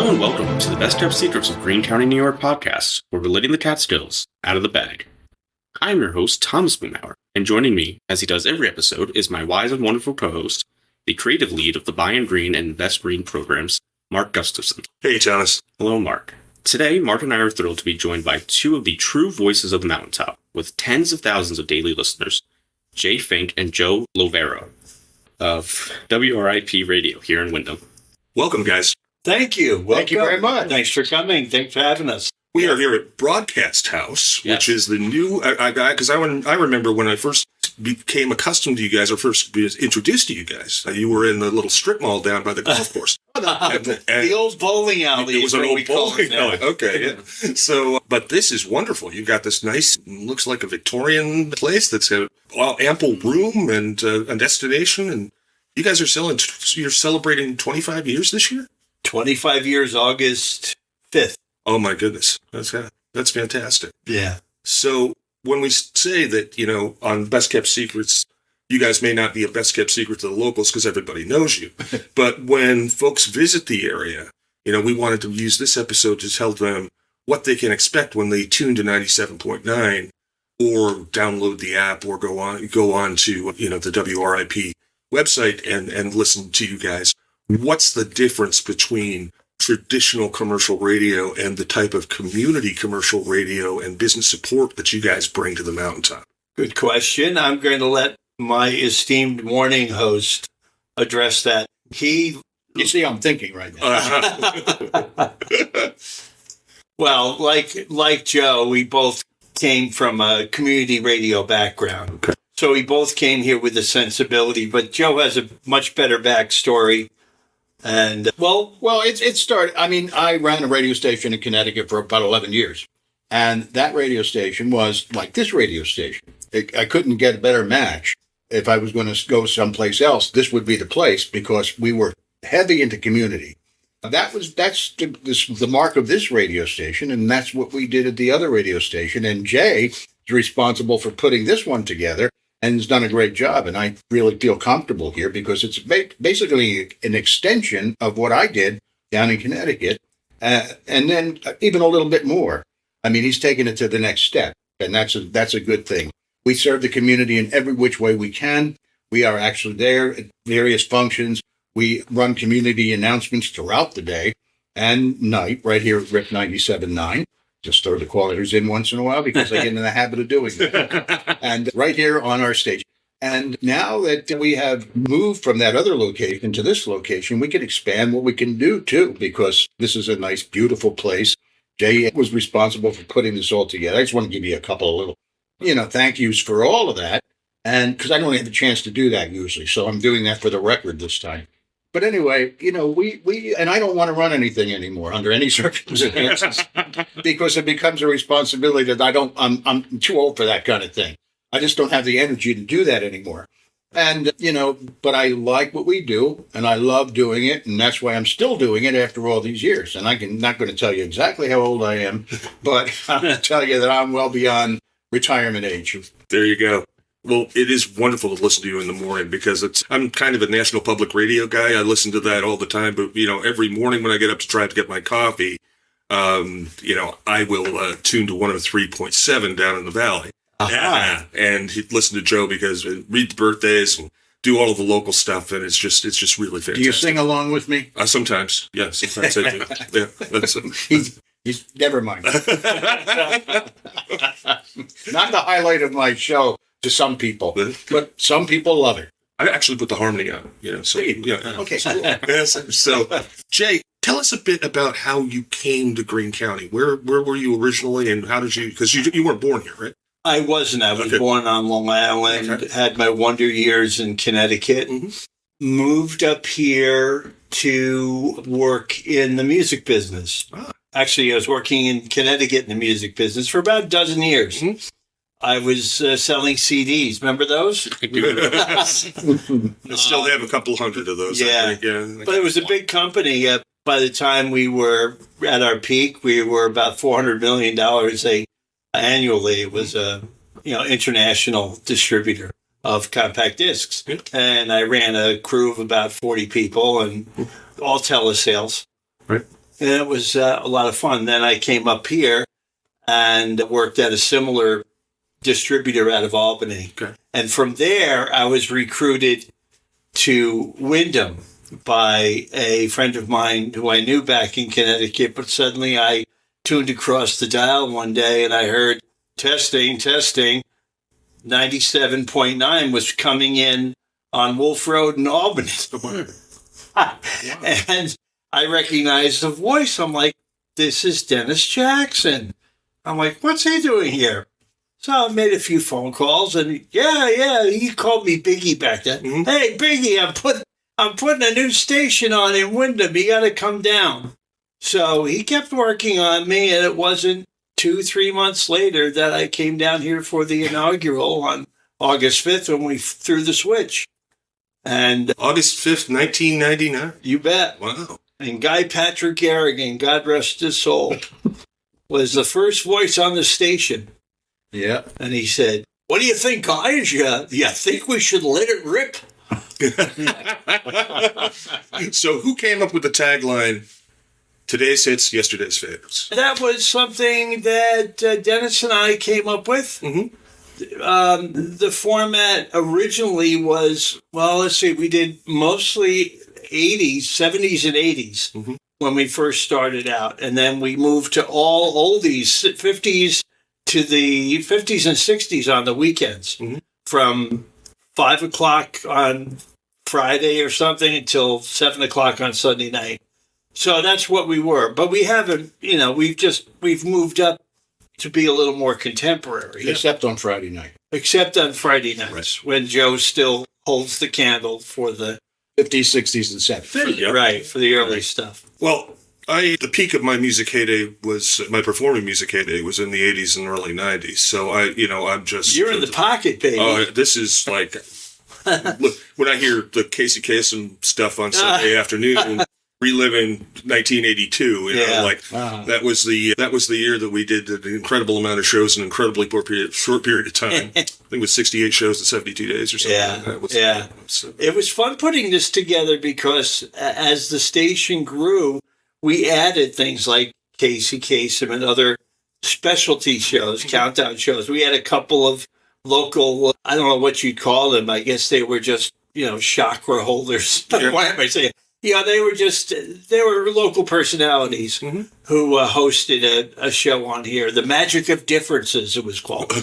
Hello and welcome to the Best Kept Secrets of Greene County, New York podcast, where we're letting the Catskills out of the bag. I am your host, Thomas Boomhower, and joining me, as he does every episode, is my wise and wonderful co-host, the creative lead of the Buy and Green and Invest Green programs, Mark Gustavson. Hey, Thomas. Hello, Mark. Today, Mark and I are thrilled to be joined by two of the true voices of the Mountaintop, with tens of thousands of daily listeners, Jay Fink and Joe Loverro of WRIP Radio here in Windham. Welcome, guys. Thank you. Welcome. Thank you very much. Thanks for coming. Thanks for having us. We are here at Broadcast House, Yes. which is the new, because I remember when I first became accustomed to you guys, or first was introduced to you guys, you were in the little strip mall down by the golf course. The old bowling alley. It was an old bowling alley. Yeah. Okay, yeah. So, but this is wonderful. You've got this nice, looks like a Victorian place that's got ample room and a destination. And you guys are you're celebrating 25 years this year? 25 years, August 5th. Oh my goodness. That's fantastic. Yeah. So when we say that, on Best Kept Secrets, you guys may not be a best kept secret to the locals because everybody knows you. But when folks visit the area, we wanted to use this episode to tell them what they can expect when they tune to 97.9 or download the app or go on to, the WRIP website and listen to you guys. What's the difference between traditional commercial radio and the type of community commercial radio and business support that you guys bring to the Mountaintop? Good question. I'm going to let my esteemed morning host address that. You see, I'm thinking right now. Well, like Joe, we both came from a community radio background. Okay. So we both came here with a sensibility, but Joe has a much better backstory. And Well, it started. I ran a radio station in Connecticut for about 11 years. And that radio station was like this radio station. I couldn't get a better match. If I was going to go someplace else, this would be the place because we were heavy into community. That's the mark of this radio station, and that's what we did at the other radio station. And Jay is responsible for putting this one together and has done a great job. And I really feel comfortable here because it's basically an extension of what I did down in Connecticut, and then even a little bit more. He's taken it to the next step, and that's a good thing. We serve the community in every which way we can. We are actually there at various functions. We run community announcements throughout the day and night right here at RIP 97.9. Just throw the callers in once in a while because I get in the habit of doing that. And right here on our station. And now that we have moved from that other location to this location, we can expand what we can do too, because this is a nice, beautiful place. Jay was responsible for putting this all together. I just want to give you a couple of little thank yous for all of that. And because I don't have a chance to do that usually. So I'm doing that for the record this time. But anyway, we and I don't want to run anything anymore under any circumstances because it becomes a responsibility that I'm too old for that kind of thing. I just don't have the energy to do that anymore. And, but I like what we do and I love doing it. And that's why I'm still doing it after all these years. And I'm not going to tell you exactly how old I am, but I'll tell you that I'm well beyond retirement age. There you go. Well, it is wonderful to listen to you in the morning because I'm kind of a national public radio guy. I listen to that all the time. But, every morning when I get up to try to get my coffee, I will tune to 103.7 down in the valley. Uh-huh. And listen to Joe because read the birthdays and do all of the local stuff. And it's just really fantastic. Do you sing along with me? Sometimes. Yeah, sometimes I do. Yeah, that's He's never mind. Not the highlight of my show to some people, but some people love it. I actually put the harmony on, so, Okay, cool. Yes. So, Jay, tell us a bit about how you came to Greene County. Where were you originally and how did you, because you weren't born here, right? I wasn't. I was born on Long Island, had my wonder years in Connecticut, moved up here to work in the music business. Ah. Actually, I was working in Connecticut in the music business for about a dozen years. Mm-hmm. I was selling CDs. Remember those? I still have a couple hundred of those. Yeah. But it was a big company. By the time we were at our peak, we were about $400 million annually. It was a international distributor of compact discs. And I ran a crew of about 40 people and all telesales. Right. And it was a lot of fun. Then I came up here and worked at a similar distributor out of Albany. Okay. And from there, I was recruited to Windham by a friend of mine who I knew back in Connecticut. But suddenly I tuned across the dial one day and I heard testing. 97.9 was coming in on Wolf Road in Albany. And I recognized the voice. I'm like, this is Dennis Jackson. I'm like, what's he doing here? So I made a few phone calls, and he called me Biggie back then. Mm-hmm. Hey, Biggie, I'm putting a new station on in Windham. You got to come down. So he kept working on me, and it wasn't 2-3 months later that I came down here for the inaugural on August 5th when we threw the switch. And August 5th, 1999. You bet. Wow. And Guy Patrick Garrigan, God rest his soul, was the first voice on the station. Yeah. And he said, what do you think, guys? You think we should let it rip? So who came up with the tagline, today's hits, yesterday's favorites? That was something that Dennis and I came up with. Mm-hmm. The format originally was, well, let's see, we did mostly 70s and 80s mm-hmm. when we first started out. And then we moved to all oldies, 50s to the 50s and 60s on the weekends mm-hmm. from 5 o'clock on Friday or something until 7 o'clock on Sunday night. So that's what we were. But we haven't, we've moved up to be a little more contemporary. Except on Friday night. Except on Friday nights, right. When Joe still holds the candle for the 50s, 60s, and 70s. Right, for the early stuff. Well, the peak of my music heyday my performing music heyday was in the 80s and early 90s. So I'm just... You're in the pocket, baby. This is like... when I hear the Casey Kasem stuff on Sunday afternoon... reliving 1982, that was the year that we did an incredible amount of shows in an incredibly short period of time. I think it was 68 shows in 72 days or something. Yeah. It was fun putting this together because as the station grew, we added things like Casey Kasem and other specialty shows, countdown shows. We had a couple of local, I don't know what you'd call them. I guess they were just, chakra holders. Yeah. Why am I saying? Yeah, they were local personalities mm-hmm. who hosted a show on here. The Magic of Differences, it was called.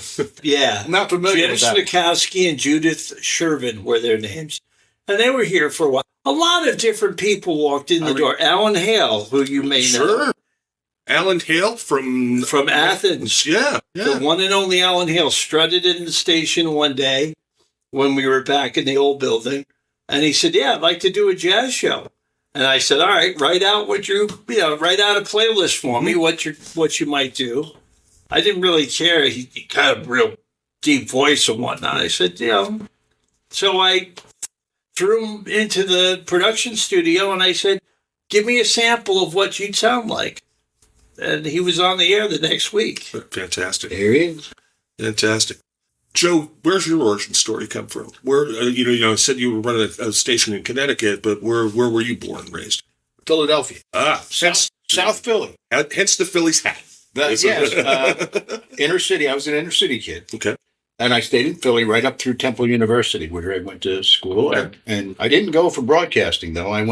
Yeah. I'm not familiar with that. Janice Nikowski and Judith Shervin were their names. And they were here for a while. A lot of different people walked in the door. Alan Hale, who you may know. Sure. Alan Hale from Athens. Yeah. The one and only Alan Hale strutted in the station one day when we were back in the old building. And he said, yeah, I'd like to do a jazz show. And I said, all right, write out write out a playlist for me, what you might do. I didn't really care. He got a real deep voice and whatnot. I said, So I threw him into the production studio and I said, give me a sample of what you'd sound like. And he was on the air the next week. Fantastic. There he is. Fantastic. Joe, where's your origin story come from? Where you said you were running a station in Connecticut, but where were you born and raised? Philadelphia. South Philly. Hence the Phillies hat. Inner city. I was an inner city kid. Okay. And I stayed in Philly right up through Temple University, where I went to school. Okay. And I didn't go for broadcasting, though. I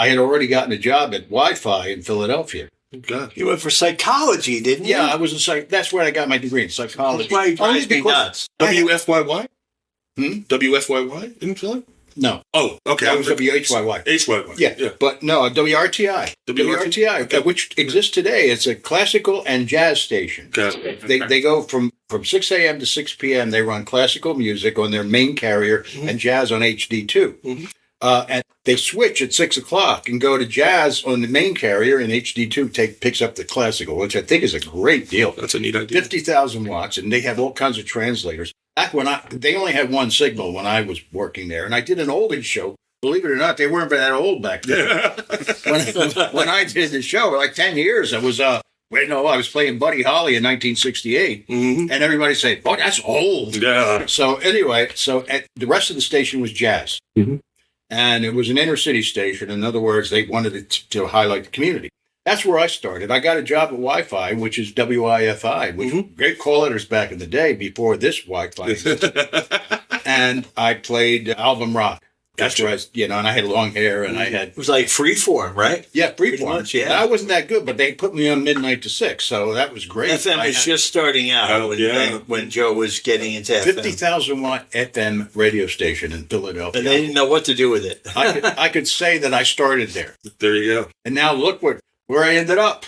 had already gotten a job at Wi-Fi in Philadelphia. God. You went for psychology, didn't you? Yeah, I was that's where I got my degree in psychology. Why drives me nuts. WFYY? WFYY in Philly? No. Oh, okay. That was WHYY. HYY. Yeah. But no, WRTI. WRTI, okay. Which exists today. It's a classical and jazz station. Okay. They go from 6 a.m. to 6 p.m. They run classical music on their main carrier mm-hmm. and jazz on HD2. Mm-hmm. And they switch at 6 o'clock and go to jazz on the main carrier, and HD2 picks up the classical, which I think is a great deal. That's a neat idea. 50,000 watts, and they have all kinds of translators. Back when they only had one signal when I was working there, and I did an oldies show. Believe it or not, they weren't that old back then. when I did the show, like 10 years, I was I was playing Buddy Holly in 1968, mm-hmm. and everybody said, "Oh, that's old." Yeah. So anyway, the rest of the station was jazz. Mm-hmm. And it was an inner city station. In other words, they wanted it to highlight the community. That's where I started. I got a job at Wi-Fi, which is WIFI, which was great call letters back in the day before this Wi-Fi. And I played album rock. That's where and I had long hair and I had... It was like Freeform, right? Yeah, Pretty Freeform. much, yeah. And I wasn't that good, but they put me on midnight to 6, so that was great. FM was just starting out when Joe was getting into FM. 50,000 watt FM radio station in Philadelphia. And they didn't know what to do with it. I could say that I started there. There you go. And now look where I ended up.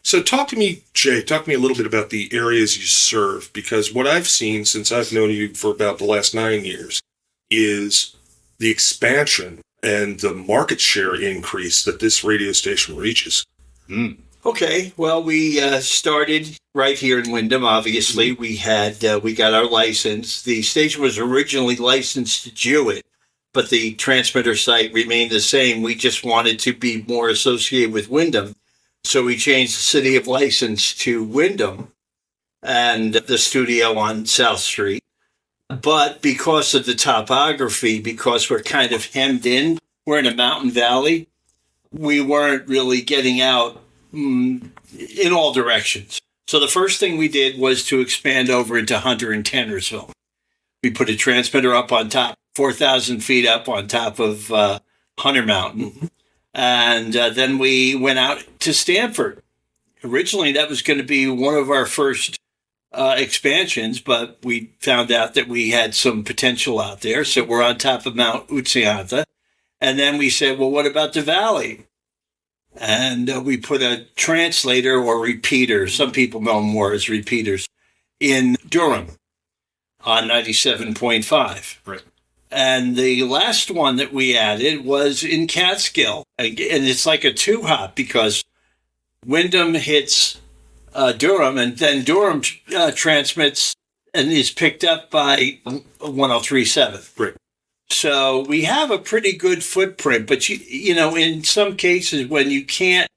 So talk to me, Jay, talk to me a little bit about the areas you serve, because what I've seen since I've known you for about the last 9 years is the expansion and the market share increase that this radio station reaches. Okay, well, we started right here in Windham, obviously. We got our license. The station was originally licensed to Jewett, but the transmitter site remained the same. We just wanted to be more associated with Windham. So we changed the city of license to Windham and the studio on South Street. But because of the topography, because we're kind of hemmed in, we're in a mountain valley, we weren't really getting out in all directions. So the first thing we did was to expand over into Hunter and Tannersville. We put a transmitter up on top, 4,000 feet up on top of Hunter Mountain. And then we went out to Stamford. Originally, that was going to be one of our first expansions, but we found out that we had some potential out there. So we're on top of Mount Utseantha. And then we said, well, what about the valley? And we put a translator or repeater, some people know them more as repeaters, in Durham on 97.5. Right. And the last one that we added was in Catskill. And it's like a two-hop because Windham hits Durham, and then Durham transmits and is picked up by 103.7. Right. So we have a pretty good footprint, but you know, in some cases when you can't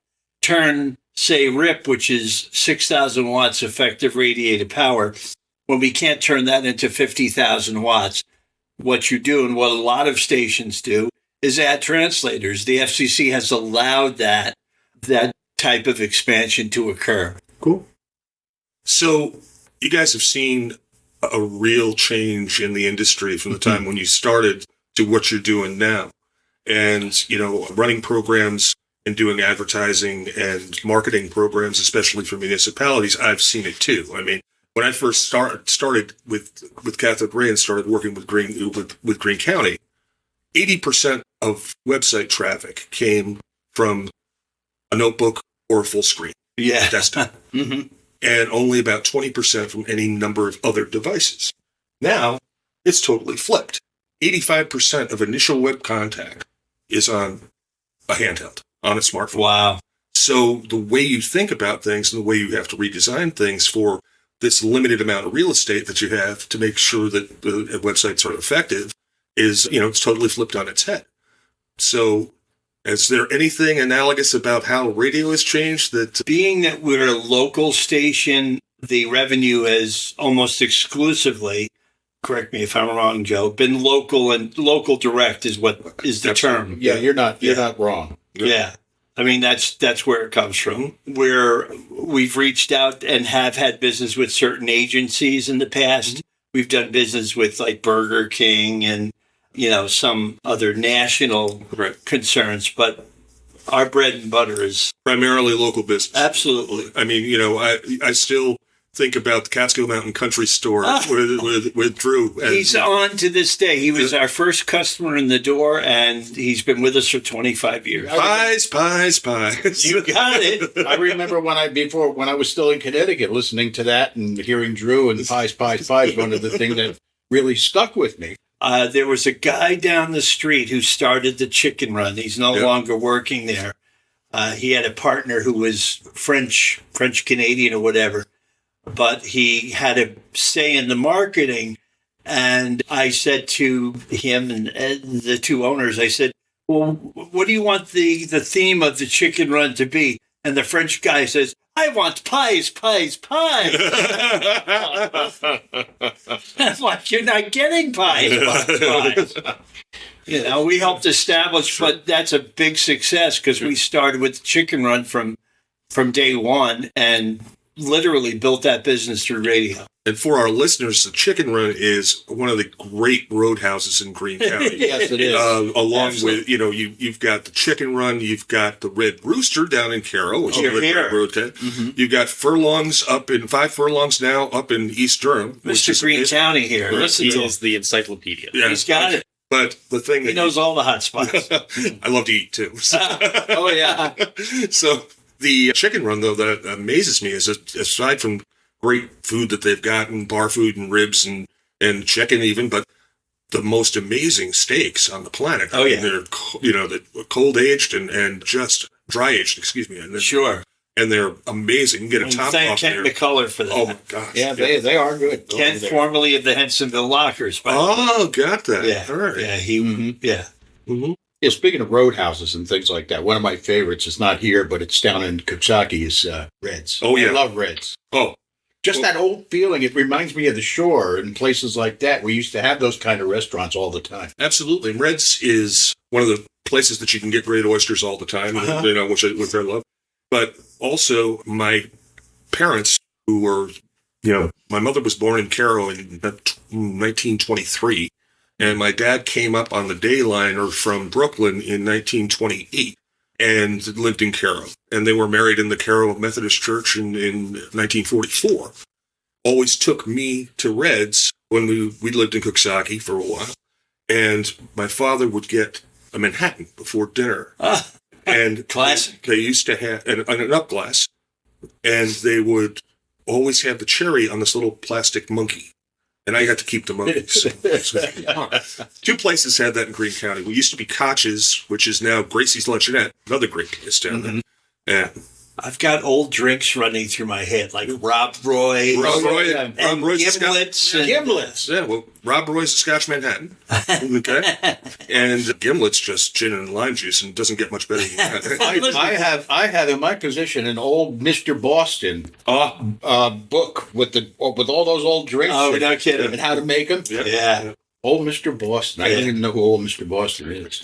turn, say, RIP, which is 6,000 watts effective radiated power, when we can't turn that into 50,000 watts, what you do and what a lot of stations do is add translators. The FCC has allowed that type of expansion to occur. Cool. So you guys have seen a real change in the industry from the time when you started to what you're doing now. And, you know, running programs and doing advertising and marketing programs, especially for municipalities, I've seen it too. I mean, when I first started with Catholic Ray and started working with Greene County, 80% of website traffic came from a notebook or a full screen desktop. And only about 20% from any number of other devices. Now, it's totally flipped. 85% of initial web contact is on a handheld, on a smartphone. Wow. So the way you think about things and the way you have to redesign things for this limited amount of real estate that you have to make sure that the websites are effective is, you know, it's totally flipped on its head. So is there anything analogous about how radio has changed? That being that we're a local station, the revenue has almost exclusively, correct me if I'm wrong, Joe, been local, and local direct is what is the term. Yeah, you're not wrong. Yeah. I mean, that's where it comes from. We've reached out and have had business with certain agencies in the past. We've done business with like Burger King and, you know, some other national concerns, but our bread and butter is primarily local business. Absolutely. I mean, you know, I still think about the Catskill Mountain Country Store with Drew. And he's on to this day. He was our first customer in the door, and he's been with us for 25 years. Pies. You got it. I remember when I was still in Connecticut, listening to that and hearing Drew and pies. One of the things that really stuck with me. There was a guy down the street who started the chicken run. He's no longer working there. He had a partner who was French Canadian or whatever, but he had a say in the marketing. And I said to him and the two owners, I said, well, what do you want the theme of the chicken run to be? And the French guy says, I want pies. I'm like, you're not getting pies. You know, we helped establish, but that's a big success because we started with the Chicken Run from day one and literally built that business through radio. And for our listeners, the Chicken Run is one of the great roadhouses in Greene County. Yes, it is. Along Absolutely. with, you've got the Chicken Run, you've got the Red Rooster down in Carroll, which You're is here. a road tent. You've got furlongs 5 furlongs now up in East Durham. which Mr. is Greene amazing. County here. Listen He to him. is the encyclopedia. Yeah. He's got it. But the thing He that knows all the hot spots. I love to eat too. Oh, yeah. So the Chicken Run, though, that amazes me is aside from great food that they've got and bar food and ribs and chicken even, but the most amazing steaks on the planet. Oh, yeah. And they're, cold aged and just dry aged, excuse me. And Sure. And they're amazing. You can get a And top thank off Kent there. McCullough for that. Oh, my gosh. Yeah, they are good. Kent, formerly of the Hensonville Lockers. By the way. Oh, got that. Yeah. All right. Yeah, yeah. Mm-hmm. Yeah, speaking of roadhouses and things like that, one of my favorites is not here, but it's down in Coxsackie is Reds. Oh, yeah. I love Reds. Oh, Just that old feeling. It reminds me of the shore and places like that. We used to have those kind of restaurants all the time. absolutely. Red's is one of the places that you can get great oysters all the time, which I love. But also, my parents, who were, my mother was born in Carroll in 1923, and my dad came up on the Dayliner from Brooklyn in 1928 and lived in Carroll. And they were married in the Carroll Methodist Church in 1944. Always took me to Red's when we lived in Coxsackie for a while. And my father would get a Manhattan before dinner. And Classic. They used to have an up glass, and they would always have the cherry on this little plastic monkey. And I got to keep the monkeys. Two places had that in Greene County. We used to be Koch's, which is now Gracie's Luncheonette, another great place down there. Yeah. I've got old drinks running through my head, like Rob Roy. Rob Roy. And Rob Roy's a Gimlets. and- Gimlets. Yeah, well, Rob Roy's a Scotch Manhattan. Okay. And Gimlet's just gin and lime juice and doesn't get much better than that. I have in my possession an old Mr. Boston book with all those old drinks. Oh, no kidding. And how to make them. Yeah. Old Mr. Boston. I don't even know who old Mr. Boston is.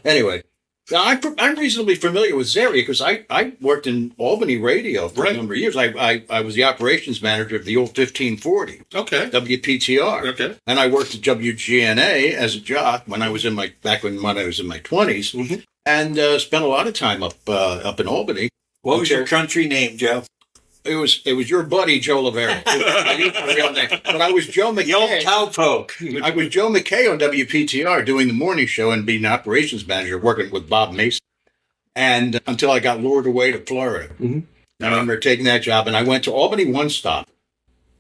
Anyway, now I'm reasonably familiar with this area because I worked in Albany radio for a number of years. I was the operations manager of the old 1540 Okay. WPTR. Okay. And I worked at WGNA as a jock when I was in my 20s, and spent a lot of time up in Albany. What was your country name, Joe? It was your buddy Joe Loverro. I used my real name, but I was Joe The old McKay. cowpoke. I was Joe McKay on WPTR doing the morning show and being an operations manager, working with Bob Mason, and until I got lured away to Florida. I remember taking that job, and I went to Albany One Stop.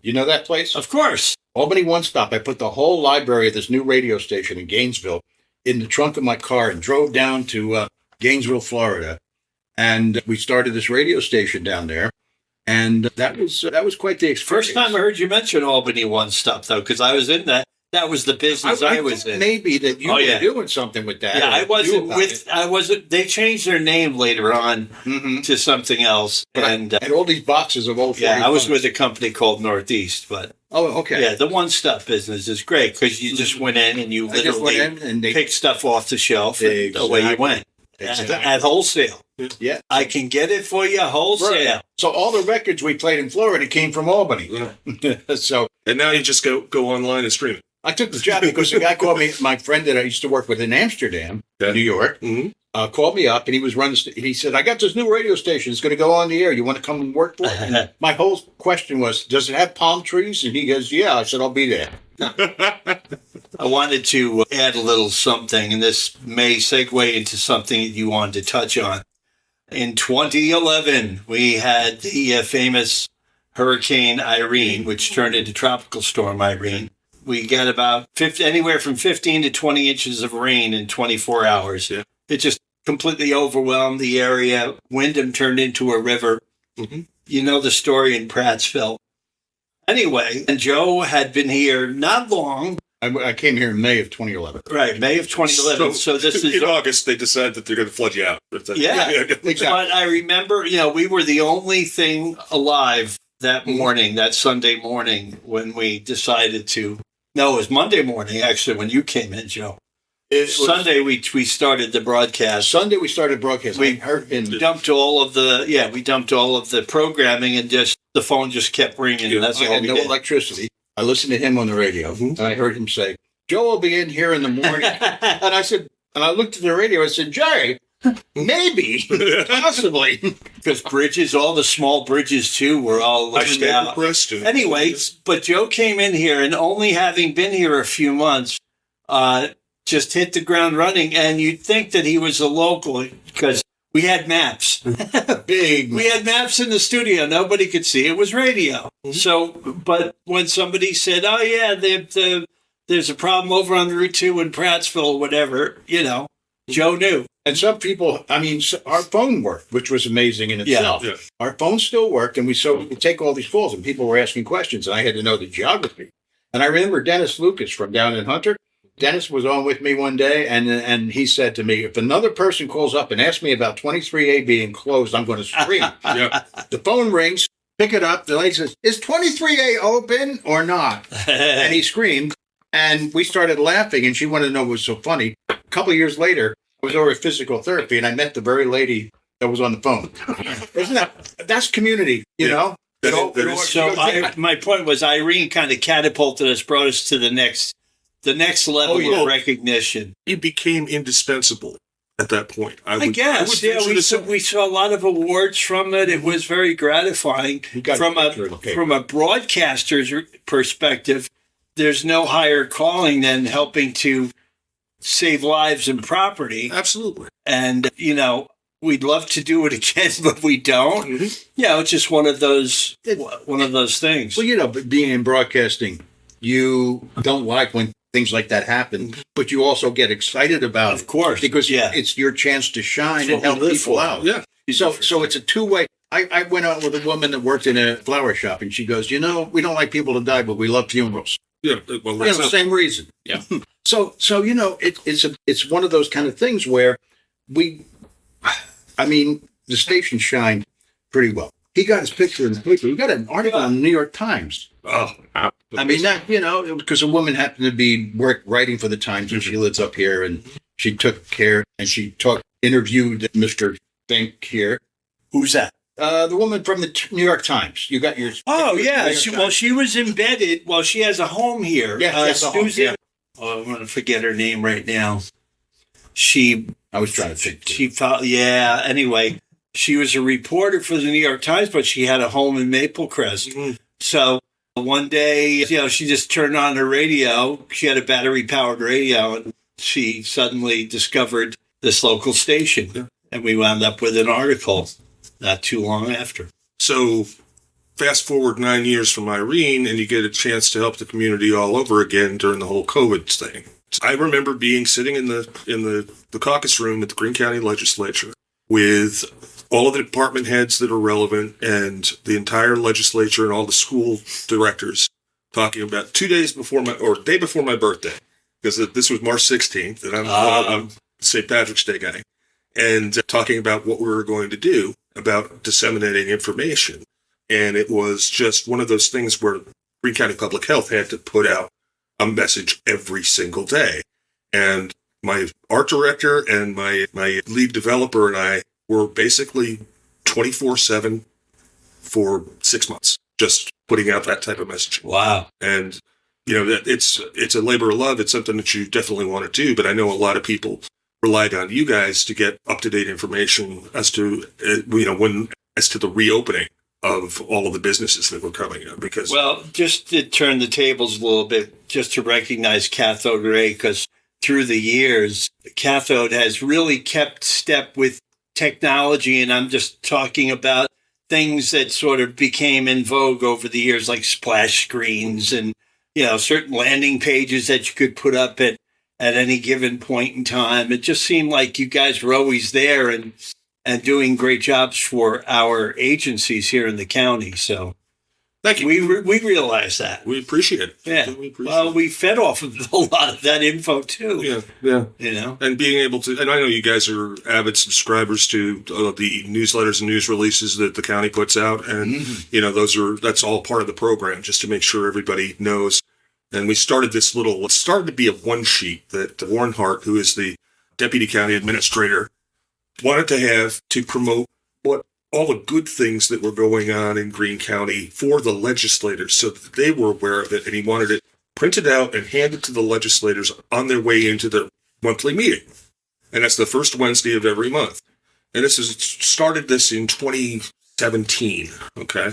You know that place? Of course. Albany One Stop. I put the whole library of this new radio station in Gainesville in the trunk of my car and drove down to Gainesville, Florida, and we started this radio station down there. And that was quite the experience. First time I heard you mention Albany One Stop, though, because I was in that. That was the business I was thought in. maybe that you were doing something with that. Yeah, I wasn't with. I wasn't. They changed their name later on to something else, and And all these boxes of old. yeah, I was 45s. with a company called Northeast, but Oh, okay. yeah, the one stop business is great because you just went in and you I just went literally in and they picked stuff off the shelf and away you went at wholesale. Yeah. I can get it for you wholesale. Right. So all the records we played in Florida came from Albany. So And now you just go online and stream it. I took the job because the guy called me. My friend that I used to work with in Amsterdam, New York, called me up and he was running. He said, "I got this new radio station. It's going to go on the air. You want to come and work for it?" And my whole question was, "Does it have palm trees?" And he goes, "Yeah." I said, "I'll be there." I wanted to add a little something, and this may segue into something that you wanted to touch on. In 2011, we had the famous Hurricane Irene, which turned into Tropical Storm Irene. We got about anywhere from 15 to 20 inches of rain in 24 hours. Yeah. It just completely overwhelmed the area. Windham turned into a river. You know the story in Prattsville. Anyway, and Joe had been here not long. I came here in May of 2011. Right, May of 2011. So this is in August. They decide that they're going to flood you out. Yeah. Exactly. But I remember, we were the only thing alive that morning, that Sunday morning, when we decided to. No, it was Monday morning, actually, when you came in, Joe. Sunday we started the broadcast. Sunday we started broadcasting. We dumped all of the programming, and just the phone just kept ringing. Yeah. That's I all had we no did. electricity. I listened to him on the radio, and I heard him say, "Joe will be in here in the morning." And I said, and I looked at the radio. I said, "Jay, maybe, possibly." Because bridges, all the small bridges too, were all I looking stand out. impressed. Anyway, but Joe came in here, and only having been here a few months, just hit the ground running. And you'd think that he was a local because we had maps. Big. We had maps in the studio. Nobody could see. It was radio. So, but when somebody said, "Oh yeah, there's a problem over on Route 2 in Prattsville," or whatever, Joe knew. And some people, our phone worked, which was amazing in itself. Yeah. Our phone still worked, and we could take all these calls, and people were asking questions, and I had to know the geography. And I remember Dennis Lucas from down in Hunter. Dennis was on with me one day, and he said to me, "If another person calls up and asks me about 23A being closed, I'm going to scream." Yeah. The phone rings, pick it up. The lady says, "Is 23A open or not?" And he screamed, and we started laughing, and she wanted to know what was so funny. A couple of years later, I was over at physical therapy, and I met the very lady that was on the phone. That's community, you know? So my point was, Irene kind of catapulted us, brought us to the next level of recognition. You became indispensable at that point. I guess. We saw a lot of awards from it. It was very gratifying. From a broadcaster's perspective, there's no higher calling than helping to save lives and property. Absolutely. And, we'd love to do it again, but we don't. Mm-hmm. It's just one of those things. Well, but being in broadcasting, you don't like when things like that happen, but you also get excited about it. Of course. Because it's your chance to shine and help people out. Yeah. So it's a two-way. I went out with a woman that worked in a flower shop, and she goes, we don't like people to die, but we love funerals. Yeah. Well, that's the same reason. Yeah. So it's one of those kind of things where the station shined pretty well. He got his picture in the paper. We got an article in the New York Times. Oh, because a woman happened to be writing for the Times, and she lives up here, and she took care, and she interviewed Mr. Fink here. Who's that? The woman from the New York Times. You got your... Oh, yeah. She was embedded. Well, she has a home here. Yeah, she has a home, Susan. yeah. Oh, I'm going to forget her name right now. I was trying to think. Anyway, she was a reporter for the New York Times, but she had a home in Maple Crest. Mm-hmm. So one day, she just turned on her radio. She had a battery-powered radio, and she suddenly discovered this local station. Yeah. And we wound up with an article not too long after. So fast forward 9 years from Irene, and you get a chance to help the community all over again during the whole COVID thing. I remember sitting in the caucus room at the Greene County Legislature with all of the department heads that are relevant and the entire legislature and all the school directors talking about 2 days before day before my birthday, because this was March 16th, and I'm St. Patrick's Day guy, and talking about what we were going to do about disseminating information. And it was just one of those things where Greene County Public Health had to put out a message every single day. And my art director and my lead developer and I were basically 24/7 for 6 months, just putting out that type of message. Wow. And, it's a labor of love. It's something that you definitely want to do. But I know a lot of people relied on you guys to get up-to-date information as to, as to the reopening of all of the businesses that were coming up. Because, well, just to turn the tables a little bit, just to recognize Cathode Ray, because through the years, Cathode has really kept step with technology, and I'm just talking about things that sort of became in vogue over the years, like splash screens and, certain landing pages that you could put up at any given point in time. It just seemed like you guys were always there and doing great jobs for our agencies here in the county. So thank you. We realize that. We appreciate it. Yeah. We fed off of a lot of that info too. Yeah. And being able to, and I know you guys are avid subscribers to the newsletters and news releases that the county puts out. And, that's all part of the program, just to make sure everybody knows And we started it started to be a one sheet that Warren Hart, who is the deputy county administrator, wanted to have to promote all the good things that were going on in Greene County for the legislators so that they were aware of it. And he wanted it printed out and handed to the legislators on their way into the monthly meeting. And that's the first Wednesday of every month. And started this in 2017, okay?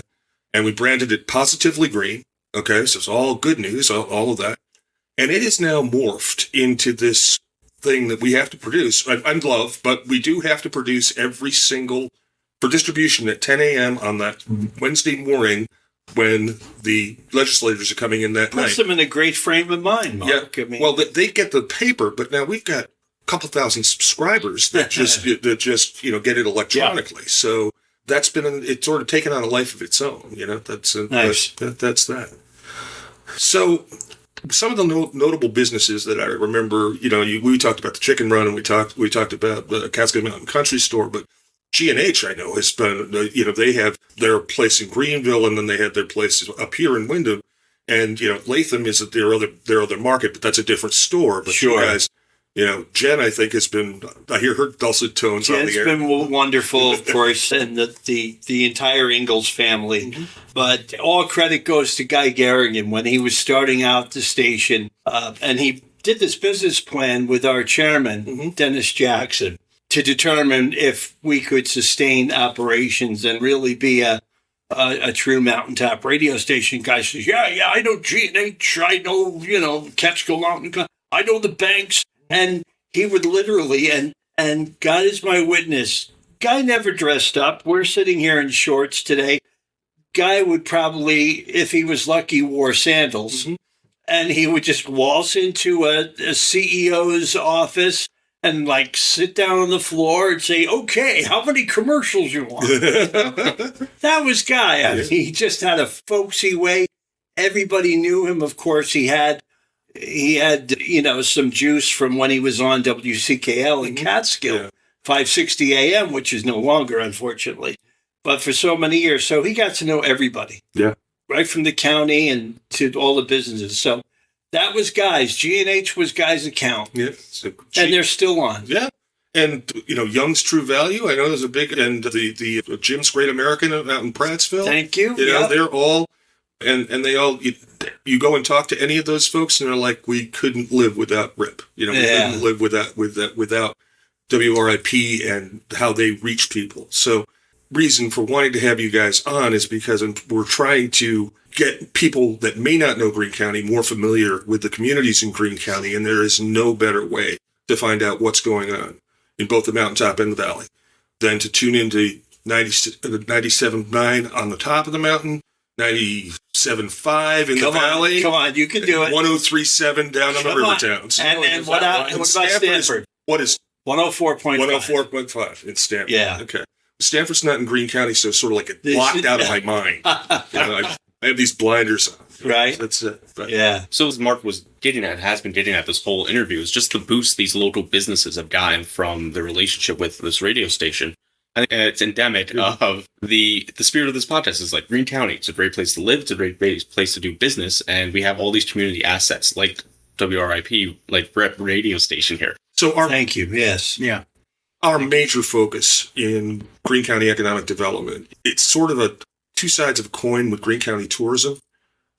And we branded it Positively Green, okay? So it's all good news, all of that. And it is now morphed into this thing that we have to produce. I'm glove, but we do have to produce every single, for distribution at 10 a.m. on that Wednesday morning when the legislators are coming in that night. Puts them in a great frame of mind, Mark. Yeah. I mean, Well, they get the paper, but now we've got a couple thousand subscribers that just get it electronically. Yeah. So that's it's sort of taken on a life of its own. That's nice. That's that. So some of the notable businesses that I remember, we talked about the Chicken Run and we talked about the Catskill Mountain Country Store, but G&H, I know, has been, they have their place in Greenville and then they have their place up here in Windham. And, Latham is their other market, but that's a different store. But sure. You guys, Jen, I think, I hear her dulcet tones on the air. Jen's been wonderful, of course, and the entire Ingalls family. Mm-hmm. But all credit goes to Guy Garrigan when he was starting out the station. And he did this business plan with our chairman, Dennis Jackson, to determine if we could sustain operations and really be a true mountaintop radio station. Guy says, yeah, I know G&H, I know, Catskill Mountain, I know the banks. And he would literally, and God is my witness, Guy never dressed up. We're sitting here in shorts today. Guy would probably, if he was lucky, wore sandals. Mm-hmm. And he would just waltz into a CEO's office and sit down on the floor and say, okay, how many commercials you want? That was Guy. I mean, he just had a folksy way. Everybody knew him. Of course, he had some juice from when he was on WCKL in Catskill, 560 AM, which is no longer, unfortunately, but for so many years. So he got to know everybody. Yeah. Right from the county and to all the businesses. So that was Guy's. G&H was Guy's account. Yeah. And they're still on. Yeah. And, Young's True Value, I know there's a big, and the Jim's Great American out in Prattsville. Thank you. They're all, and they all, you go and talk to any of those folks and they're like, we couldn't live without RIP. We couldn't live without WRIP and how they reach people. So reason for wanting to have you guys on is because we're trying to get people that may not know Greene County more familiar with the communities in Greene County, and there is no better way to find out what's going on in both the mountaintop and the valley than to tune into 97.9 on the top of the mountain, 97.5 in the valley. Come on, you can do it. 103.7 down on the river towns. And what about Stamford? What is 104.5? 104.5 in Stanford. Yeah. Okay. Stanford's not in Greene County, so it's sort of like it blocked out of my mind. I have these blinders on. Right. That's it. But. Yeah. So as Mark has been getting at this whole interview, is just the boost these local businesses have gotten from the relationship with this radio station. I think it's endemic of the spirit of this podcast is like Greene County. It's a great place to live. It's a great place to do business. And we have all these community assets like WRIP, like WRIP Radio station here. So thank you. Yes. Yeah. Our major focus in Greene County economic development, it's sort of a two sides of a coin with Greene County tourism.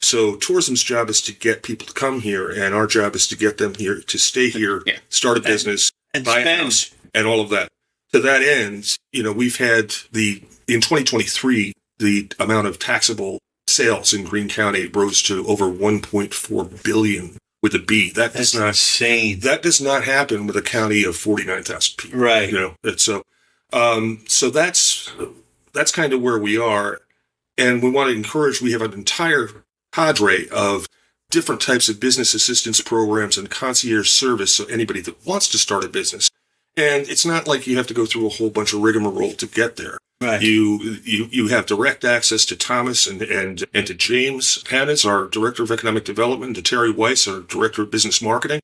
So tourism's job is to get people to come here, and our job is to get them here to stay here, start a business, and buy spend. a house, and all of that. To that end, we've had in 2023, the amount of taxable sales in Greene County rose to over 1.4 billion with a B. That's insane. That does not happen with a county of 49,000 people. Right. So that's kind of where we are. And we want to encourage, we have an entire cadre of different types of business assistance programs and concierge service. So anybody that wants to start a business, and it's not like you have to go through a whole bunch of rigmarole to get there. Right. You have direct access to Thomas and to James Hannes, our Director of Economic Development, to Terry Weiss, our Director of Business Marketing.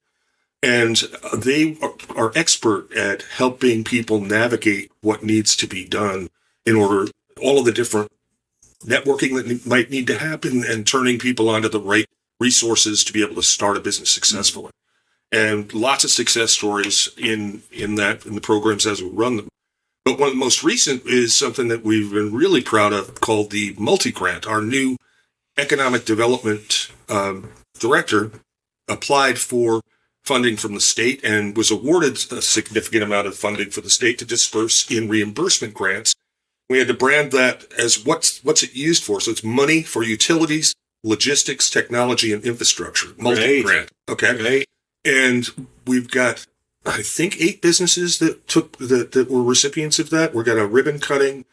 And they are expert at helping people navigate what needs to be done in order, all of the different networking that might need to happen and turning people onto the right resources to be able to start a business successfully. And lots of success stories in the programs as we run them. But one of the most recent is something that we've been really proud of called the Multi-Grant. Our new economic development director applied for funding from the state and was awarded a significant amount of funding for the state to disperse in reimbursement grants. We had to brand that as what's it used for. So it's money for utilities, logistics, technology, and infrastructure. Multi-grant. Okay. Right. And we've got, I think, 8 businesses that were recipients of that. We've got a ribbon cutting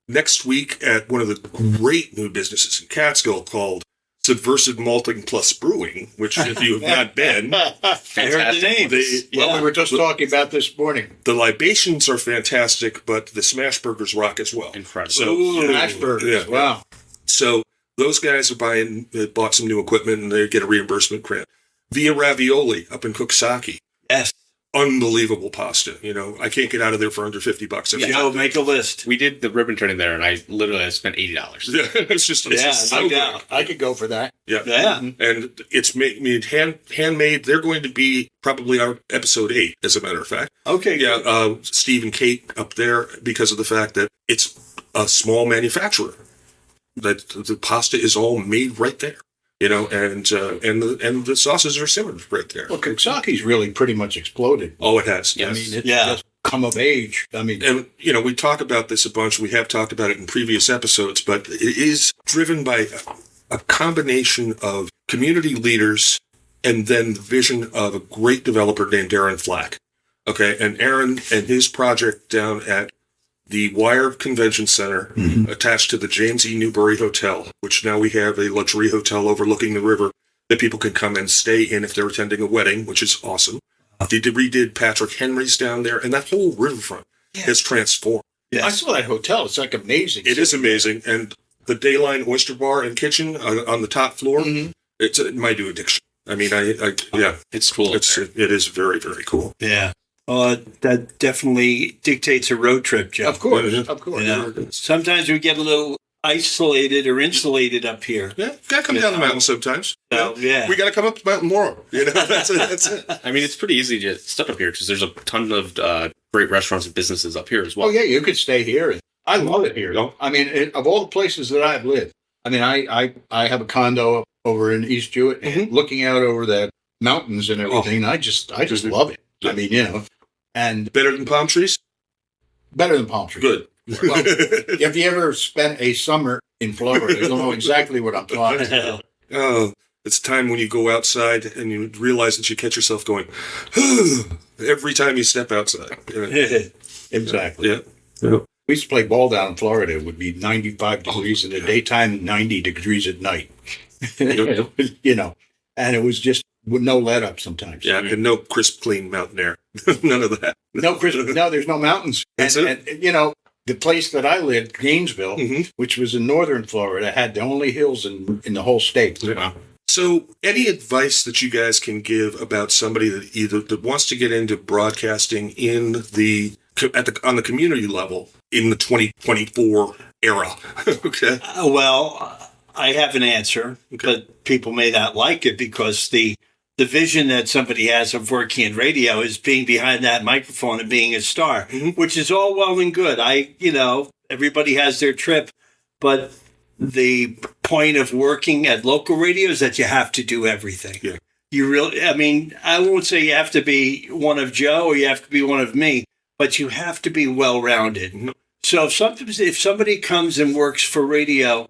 next week at one of the great new businesses in Catskill called Subversive Malting Plus Brewing, which if you have not been, I heard the name. We were just talking about this morning. The libations are fantastic, but the smash burgers rock as well. Incredible. So, Smash burgers. Yeah. Wow. So those guys bought some new equipment and they get a reimbursement grant. Via Ravioli up in Cooksaki. Yes. Unbelievable pasta. I can't get out of there for under $50. Joe, make a list. We did the ribbon cutting there, and I spent $80. Yeah, it's just No doubt. I could go for that. Yeah. Yeah. And it's made handmade. They're going to be probably our episode 8, as a matter of fact. Okay. Yeah. Steve and Kate up there because of the fact that it's a small manufacturer. That the pasta is all made right there. And the sauces are simmered right there. Well, Coosaki's really pretty much exploded. Oh, it has. Yes. I mean, it's Yeah. just come of age. I mean, And, we talk about this a bunch. We have talked about it in previous episodes, but it is driven by a combination of community leaders and then the vision of a great developer named Aaron Flack. Okay. And Aaron and his project down at the Wire Convention Center, attached to the James E. Newbury Hotel, which now we have a luxury hotel overlooking the river that people can come and stay in if they're attending a wedding, which is awesome. They redid Patrick Henry's down there, and that whole riverfront has transformed. Yes. I saw that hotel. It's like amazing. It is amazing. And the Dayline Oyster Bar and Kitchen on the top floor, it's my new addiction. I mean, yeah, It's cool. it is very, very cool. Yeah. That definitely dictates a road trip, Joe. Of course. Mhm. Of course. You know, sometimes we get a little isolated or insulated up here. Yeah, gotta come down the mountain sometimes. So, yeah. We gotta come up the mountain more. That's it. I mean, it's pretty easy to stuff up here because there's a ton of great restaurants and businesses up here as well. Oh, yeah, you could stay here. I love it here. Yeah. I mean, of all the places that I've lived, I mean, I have a condo over in East Jewett, and looking out over the mountains and everything. I just love it. I mean, and Better than palm trees? better than palm trees. Good. Well, if you ever spent a summer in Florida, you'll know exactly what I'm talking about. Oh, it's time when you go outside and you realize that you catch yourself going, every time you step outside. Exactly. Yeah. We used to play ball down in Florida. It would be 95 degrees in the daytime, 90 degrees at night. And it was just with no let up sometimes. Yeah, and no crisp, clean mountain air. None of that. No, there's no mountains. That's and the place that I lived, Gainesville, which was in northern Florida, had the only hills in the whole state. Yeah. So, any advice that you guys can give about somebody that wants to get into broadcasting on the community level in the 2024 era? Okay. Well, I have an answer, but people may not like it because the vision that somebody has of working in radio is being behind that microphone and being a star, which is all well and good. Everybody has their trip, but the point of working at local radio is that you have to do everything. Yeah. I won't say you have to be one of Joe or you have to be one of me, but you have to be well-rounded. So if somebody comes and works for radio,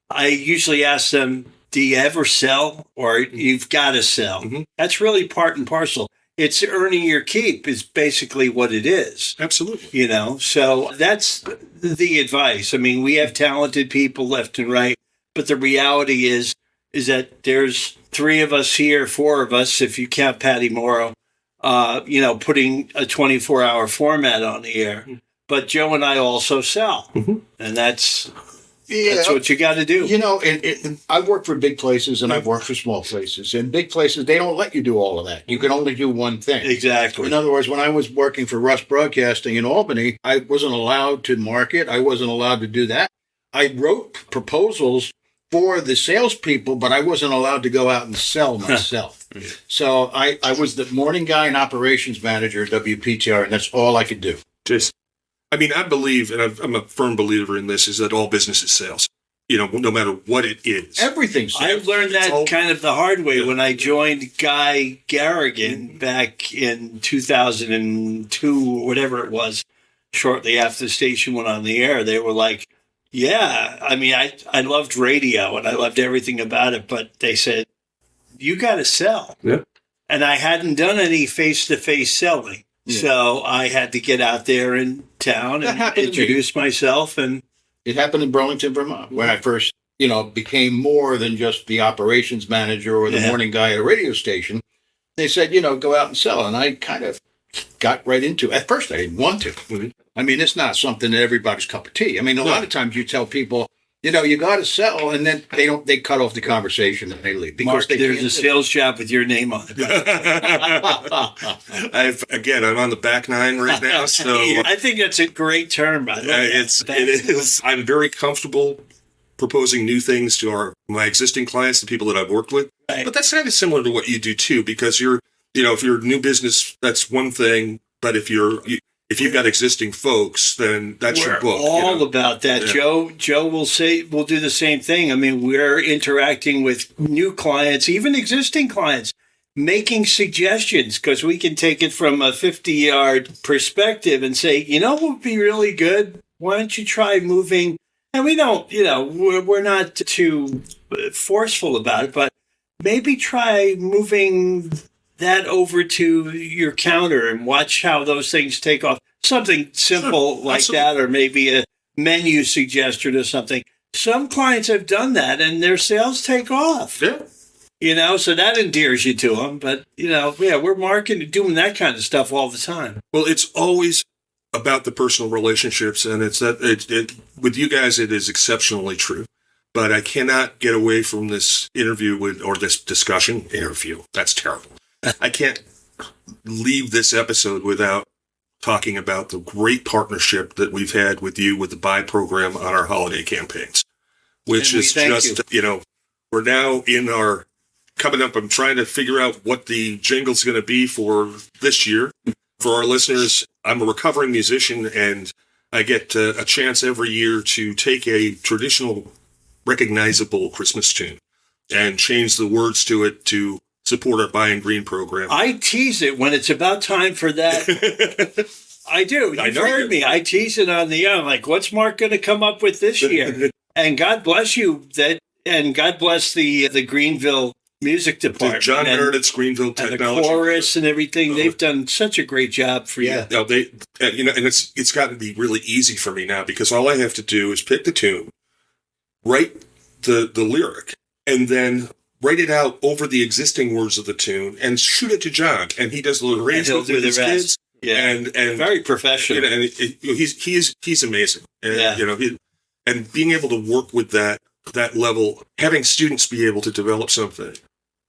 I usually ask them, do you ever sell or you've got to sell? That's really part and parcel. It's earning your keep is basically what it is. Absolutely. So that's the advice. I mean, we have talented people left and right, but the reality is that there's 3 of us here, 4 of us, if you count Patty Morrow, putting a 24-hour format on the air. But Joe and I also sell, and that's what you got to do. I've worked for big places and I've worked for small places. In big places, they don't let you do all of that. You can only do one thing. Exactly. In other words, when I was working for Russ Broadcasting in Albany, I wasn't allowed to market. I wasn't allowed to do that. I wrote proposals for the salespeople, but I wasn't allowed to go out and sell myself. So I was the morning guy and operations manager at WPTR, and that's all I could do. I believe, and I'm a firm believer in this, is that all business is sales. No matter what it is. Everything's sales. I learned that kind of the hard way when I joined Guy Garrigan back in 2002 or whatever it was, shortly after the station went on the air. They were like, yeah, I loved radio and I loved everything about it, but they said, you got to sell. Yeah. And I hadn't done any face-to-face selling. Yeah. So I had to get out there in town and introduce myself. And it happened in Burlington, Vermont, when I first, became more than just the operations manager or the morning guy at a radio station. They said, go out and sell. And I kind of got right into it. At first, I didn't want to. Mm-hmm. It's not something that everybody's cup of tea. A lot of times you tell people, you got to sell, and then they cut off the conversation and they leave. Because Mark, there's a sales job with your name on it. I'm on the back nine right now, so I think that's a great term. By the way, it is. I'm very comfortable proposing new things to my existing clients, the people that I've worked with. Right. But that's kind of similar to what you do too, because if you're a new business, that's one thing. But if you've got existing folks, then that's your book. All about that. Yeah. Joe will do the same thing. We're interacting with new clients, even existing clients, making suggestions, because we can take it from a 50-yard perspective and say, what would be really good? Why don't you try moving? And we don't, we're not too forceful about it, but maybe try moving that over to your counter and watch how those things take off. Something simple like that, or maybe a menu suggestion or something. Some clients have done that and their sales take off. Yeah. So that endears you to them. But, we're marketing, doing that kind of stuff all the time. Well, it's always about the personal relationships, and it's that with you guys, it is exceptionally true. But I cannot get away from this this discussion. That's terrible. I can't leave this episode without talking about the great partnership that we've had with you with the buy program on our holiday campaigns, which is just, we're now coming up. I'm trying to figure out what the jingle's going to be for this year. For our listeners, I'm a recovering musician, and I get a chance every year to take a traditional, recognizable Christmas tune and change the words to it to support our Buy and Green program. I tease it when it's about time for that. I do. You've heard me. I tease it on the air. I'm like, what's Mark going to come up with this year? And God bless you, and God bless the Greenville music department. John Meredith's Greenville Technology. And the chorus and everything. They've done such a great job for you. No, and it's gotten to be really easy for me now, because all I have to do is pick the tune, write the lyric, and then write it out over the existing words of the tune and shoot it to John, and he does the arrangement with his kids. Yeah, and very professional. And he's amazing. And, and being able to work with that level, having students be able to develop something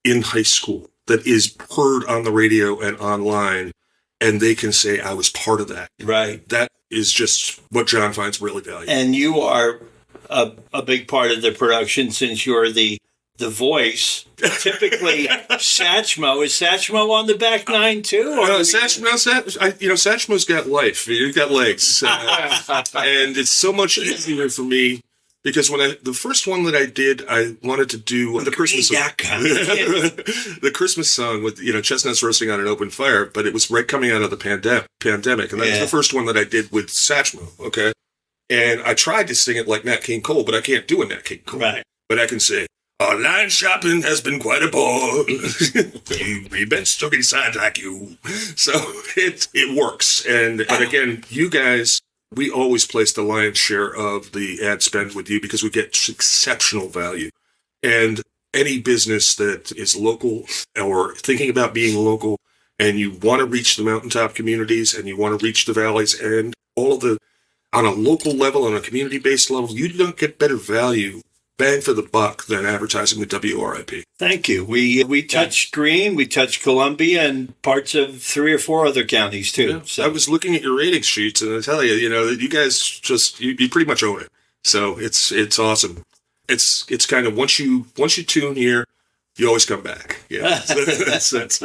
in high school that is heard on the radio and online, and they can say, I was part of that. Right. That is just what John finds really valuable. And you are a big part of the production, since you're the voice. Typically, Satchmo. Is Satchmo on the back nine too? Satchmo's got life. He's got legs, and it's so much easier for me, because when the first one that I did, I wanted to do the Christmas song. The Christmas song with chestnuts roasting on an open fire, but it was right coming out of the pandemic, and that was the first one that I did with Satchmo. Okay, and I tried to sing it like Nat King Cole, but I can't do a Nat King Cole. Right. But I can say, online shopping has been quite a bore. We've been stuck inside like you. So it works. But again, you guys, we always place the lion's share of the ad spend with you, because we get exceptional value. And any business that is local or thinking about being local, and you want to reach the mountaintop communities, and you want to reach the valleys, and all of on a local level, on a community-based level, you don't get better value, bang for the buck, than advertising with WRIP. Thank you. We touched Greene, we touched Columbia, and parts of 3 or 4 other counties too. Yeah. So I was looking at your rating sheets, and I tell you, you guys you pretty much own it. So it's awesome. it's kind of once you tune here, you always come back. Yeah, that's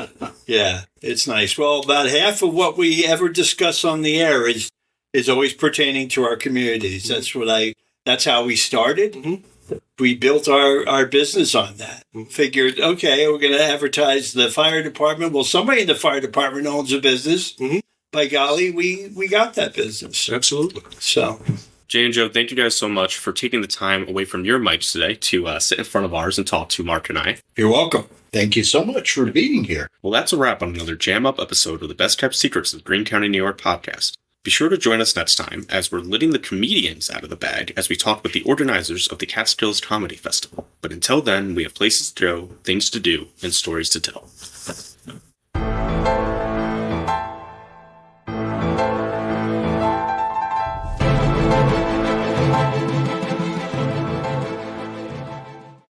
Yeah, it's nice. Well, about half of what we ever discuss on the air is always pertaining to our communities. That's how we started. Mm-hmm. We built our business on that. Figured, okay, we're going to advertise the fire department. Well, somebody in the fire department owns a business. Mm-hmm. By golly, we got that business. Absolutely. So, Jay and Joe, thank you guys so much for taking the time away from your mics today to sit in front of ours and talk to Mark and I. you're welcome. Thank you so much for being here. Well, that's a wrap on another jam-up episode of the Best Kept Secrets of Greene County, New York podcast. Be sure to join us next time as we're letting the comedians out of the bag as we talk with the organizers of the Catskills Comedy Festival. But until then, we have places to go, things to do, and stories to tell.